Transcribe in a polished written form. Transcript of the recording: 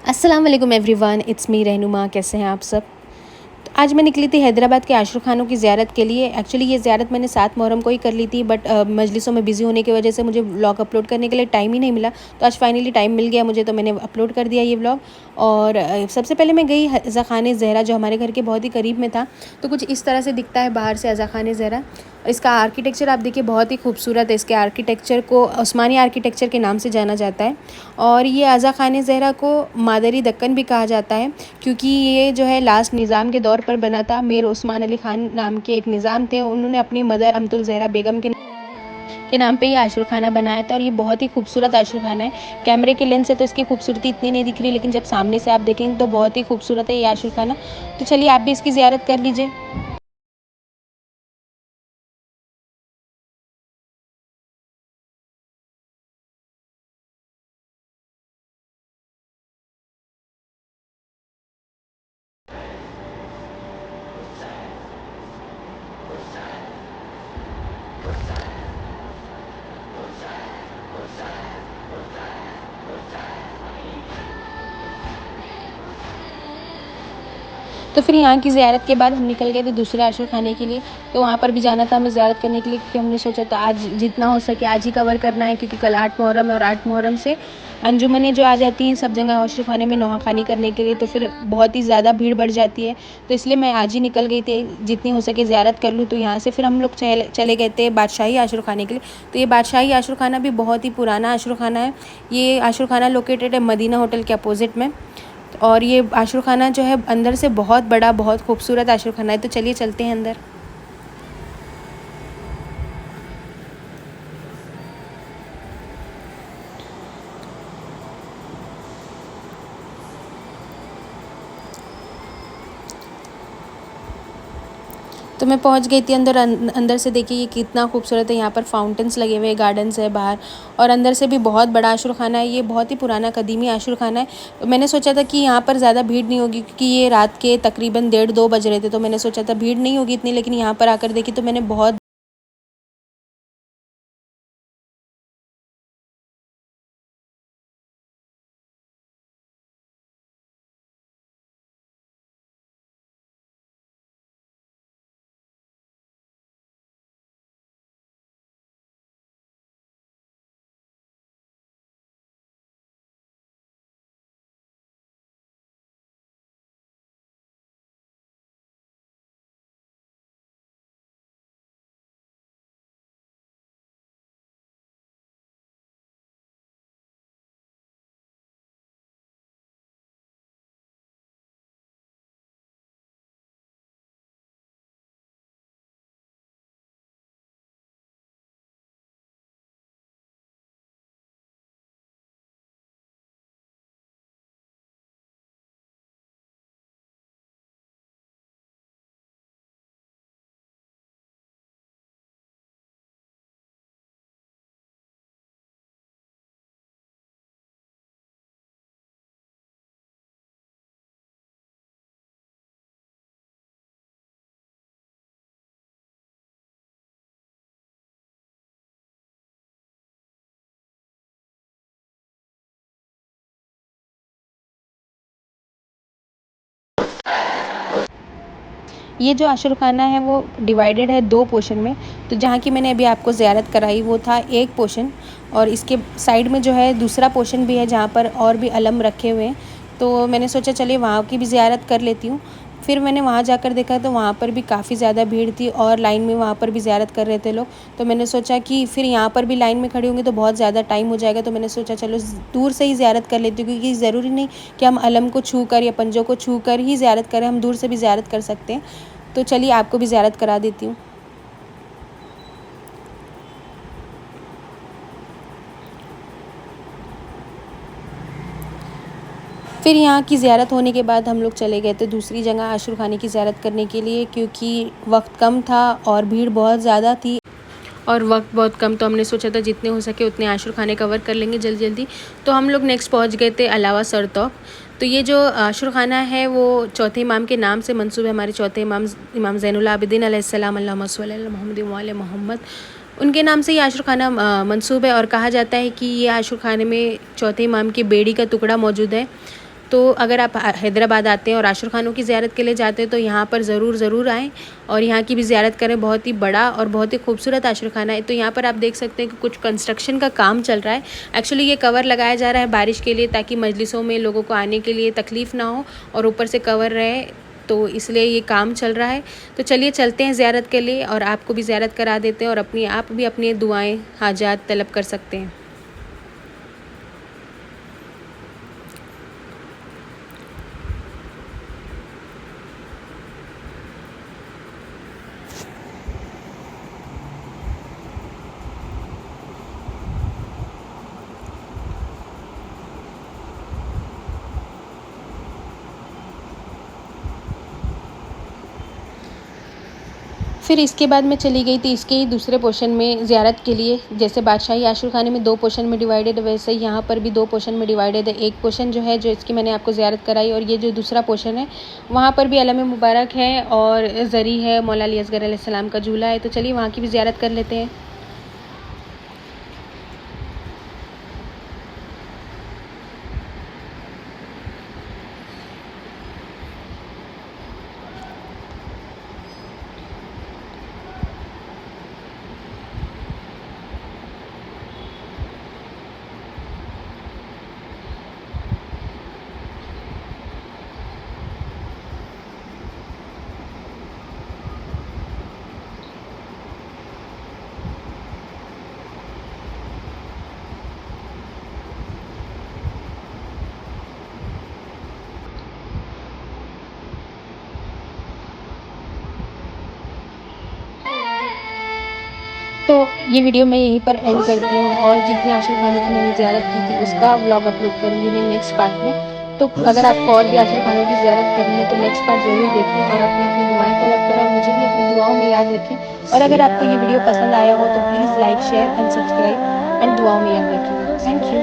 अस्सलाम वालेकुम everyone, it's me रहनुमा। कैसे हैं आप सब? तो आज मैं निकली थी हैदराबाद के आशुर खानों की ज़ियारत के लिए। एक्चुअली ये ज़ियारत मैंने 7 मुहर्रम को ही कर ली थी, बट मजलिसों में बिज़ी होने की वजह से मुझे व्लॉग अपलोड करने के लिए टाइम ही नहीं मिला। तो आज फाइनली टाइम मिल गया मुझे, तो मैंने अपलोड कर दिया ये व्लॉग। और सबसे पहले मैं गई अज़ा ख़ान ज़हरा, जो हमारे घर के बहुत ही करीब में था। तो कुछ इस तरह से दिखता है बाहर से अज़ा ख़ान ज़हरा। इसका आर्किटेक्चर आप देखिए, बहुत ही खूबसूरत है। इसके आर्किटेक्चर को उस्मानी आर्किटेक्चर के नाम से जाना जाता है। और ये अज़ा ख़ान ज़हरा को मादरी दक्कन भी कहा जाता है, क्योंकि ये जो है लास्ट निज़ाम के दौर पर बना था। मीर उस्मान अली ख़ान नाम के एक निज़ाम थे, उन्होंने अपनी मदर अमतुल ज़हरा बेगम के नाम पे ये आशुर खाना बनाया था। और ये बहुत ही खूबसूरत आशुर खाना है। कैमरे के लेंस से तो इसकी खूबसूरती इतनी नहीं दिख रही, लेकिन जब सामने से आप देखेंगे तो बहुत ही खूबसूरत है ये आशुर खाना। तो चलिए आप भी इसकी ज़ियारत कर लीजिए। तो फिर यहाँ की ज़ियारत के बाद हम निकल गए थे दूसरे आशुर खाने के लिए। तो वहाँ पर भी जाना था हमें ज़ियारत करने के लिए, क्योंकि हमने सोचा था आज जितना हो सके आज ही कवर करना है, क्योंकि कल 8 मुहर्रम है और 8 मुहर्रम से अंजुमनें जो आ जाती हैं सब जगह आशुर खाने में नौहाखानी करने के लिए, तो फिर बहुत ही ज़्यादा भीड़ बढ़ जाती है। तो इसलिए मैं आज ही निकल गई थी, जितनी हो सके ज़ियारत कर लूँ। तो यहाँ से फिर हम लोग चले गए थे बादशाही आशुर खाने के लिए। तो ये बादशाही आशुर खाना भी बहुत ही पुराना आशुर खाना है। ये आशुर खाना लोकेटेड है मदीना होटल के अपोजिट में। और ये आशुर खाना जो है अंदर से बहुत बड़ा, बहुत खूबसूरत आशुर खाना है। तो चलिए चलते हैं अंदर। तो मैं पहुंच गई थी अंदर। अंदर से देखिए ये कितना खूबसूरत है। यहाँ पर फाउंटेन्स लगे हुए हैं, गार्डन्स है बाहर। और अंदर से भी बहुत बड़ा आशुर खाना है। ये बहुत ही पुराना कदीमी आशुर खाना है। तो मैंने सोचा था कि यहाँ पर ज़्यादा भीड़ नहीं होगी, क्योंकि ये रात के तकरीबन 1:30-2 बज रहे थे। तो मैंने सोचा था भीड़ नहीं होगी इतनी, लेकिन यहाँ पर आकर देखी तो मैंने बहुत ये जो आशुर खाना है वो डिवाइडेड है 2 पोर्शन में। तो जहाँ की मैंने अभी आपको ज़ियारत कराई वो था एक पोर्शन, और इसके साइड में जो है दूसरा पोर्शन भी है, जहाँ पर और भी अलम रखे हुए हैं। तो मैंने सोचा चलिए वहाँ की भी ज़ियारत कर लेती हूँ। फिर मैंने वहाँ जाकर देखा तो वहाँ पर भी काफ़ी ज़्यादा भीड़ थी, और लाइन में वहाँ पर भी ज़ियारत कर रहे थे लोग। तो मैंने सोचा कि फिर यहाँ पर भी लाइन में खड़ी होंगी तो बहुत ज़्यादा टाइम हो जाएगा। तो मैंने सोचा चलो दूर से ही ज़ियारत कर लेती हूँ, क्योंकि ज़रूरी नहीं कि हम अलम को छू कर या पंजों को छू कर ही ज़ियारत करें, हम दूर से भी ज़ियारत कर सकते हैं। तो चलिए आपको भी ज़ियारत करा देती हूँ। फिर यहाँ की ज़ियारत होने के बाद हम लोग चले गए थे दूसरी जगह आशुर खाने की ज़ियारत करने के लिए, क्योंकि वक्त कम था और भीड़ बहुत ज़्यादा थी। और वक्त बहुत कम, तो हमने सोचा था जितने हो सके उतने आशुर खाने कवर कर लेंगे जल्दी जल्दी। तो हम लोग नेक्स्ट पहुँच गए थे अलावा सरतौक। तो ये जो आशुर खाना है वो चौथे इमाम के नाम से मंसूब है। हमारे चौथे इमाम इमाम ज़ैनुल आबिदीन अलैहिस्सलाम, अल्लाहुम्मा सल्लि अला मुहम्मद व आले मोहम्मद, उनके नाम से ये आशुर खाना मंसूब है। और कहा जाता है कि ये आशुर खाने में चौथे इमाम की बेड़ी का टुकड़ा मौजूद है। तो अगर आप हैदराबाद आते हैं और आशुर खानों की ज़ियारत के लिए जाते हैं तो यहाँ पर ज़रूर आएँ और यहाँ की भी ज़ियारत करें। बहुत ही बड़ा और बहुत ही खूबसूरत आशुर खाना है। तो यहाँ पर आप देख सकते हैं कि कुछ कंस्ट्रक्शन का काम चल रहा है। एक्चुअली ये कवर लगाया जा रहा है बारिश के लिए, ताकि मजलिसों में लोगों को आने के लिए तकलीफ़ ना हो और ऊपर से कवर रहे, तो इसलिए ये काम चल रहा है। तो चलिए चलते हैं ज़ियारत के लिए और आपको भी ज़ियारत करा देते हैं, और आप भी अपनी दुआएँ हाजात तलब कर सकते हैं। फिर इसके बाद मैं चली गई थी इसके ही दूसरे पोर्शन में ज़ियारत के लिए। जैसे बादशाही आशुर खाने में 2 पोर्शन में डिवाइडेड है, वैसे ही यहाँ पर भी 2 पोर्शन में डिवाइडेड है। एक पोर्शन जो है जो इसकी मैंने आपको ज़ियारत कराई, और ये जो दूसरा पोर्शन है वहाँ पर भी अलम मुबारक है और ज़री है, मौला अली असगर अलैहिस्सलाम का झूला है। तो चलिए वहाँ की भी ज़ियारत कर लेते हैं। तो ये वीडियो मैं यहीं पर एंड करती हूँ, और जितनी आशुर खानों की मैंने ज़ियारत की थी उसका व्लॉग अपलोड करूँगी मैं नेक्स्ट पार्ट में। तो अगर आपको और भी आशुर खानों की ज़ियारत करनी है तो नेक्स्ट पार्ट ज़रूर देखें, और अपनी अपनी दुआएं तलब करें और मुझे भी अपनी दुआओं में याद रखें। और अगर आपको ये वीडियो पसंद आया हो तो please like, share and subscribe and दुआओं में याद रखिएगा। Thank you.